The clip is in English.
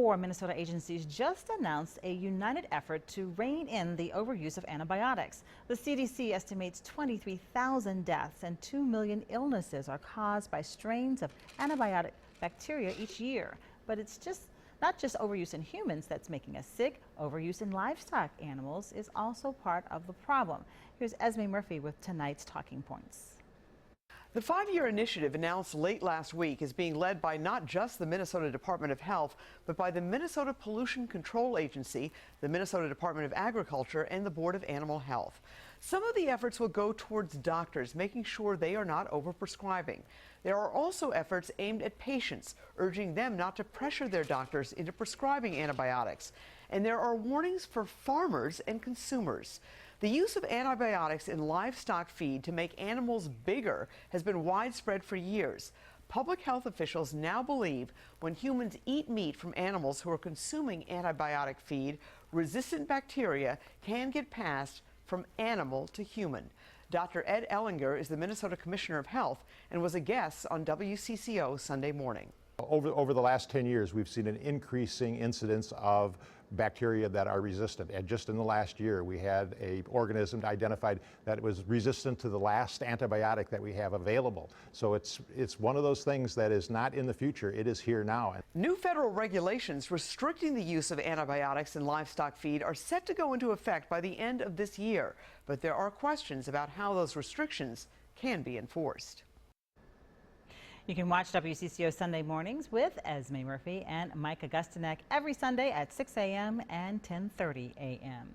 4 Minnesota agencies just announced a united effort to rein in the overuse of antibiotics. The CDC estimates 23,000 deaths and 2 million illnesses are caused by strains of antibiotic bacteria each year. But it's not just overuse in humans that's making us sick. Overuse in livestock animals is also part of the problem. Here's Esme Murphy with tonight's talking points. The 5-year initiative announced late last week is being led by not just the Minnesota Department of Health, but by the Minnesota Pollution Control Agency, the Minnesota Department of Agriculture, and the Board of Animal Health. Some of the efforts will go towards doctors, making sure they are not overprescribing. There are also efforts aimed at patients, urging them not to pressure their doctors into prescribing antibiotics. And there are warnings for farmers and consumers. The use of antibiotics in livestock feed to make animals bigger has been widespread for years. Public health officials now believe when humans eat meat from animals who are consuming antibiotic feed, resistant bacteria can get passed from animal to human. Dr. Ed Ellinger is the Minnesota Commissioner of Health and was a guest on WCCO Sunday morning. Over the last 10 years, we've seen an increasing incidence of bacteria that are resistant. And just in the last year, we had an organism identified that was resistant to the last antibiotic that we have available. So it's one of those things that is not in the future, it is here now. New federal regulations restricting the use of antibiotics in livestock feed are set to go into effect by the end of this year. But there are questions about how those restrictions can be enforced. You can watch WCCO Sunday mornings with Esme Murphy and Mike Augustinek every Sunday at 6 a.m. and 10:30 a.m.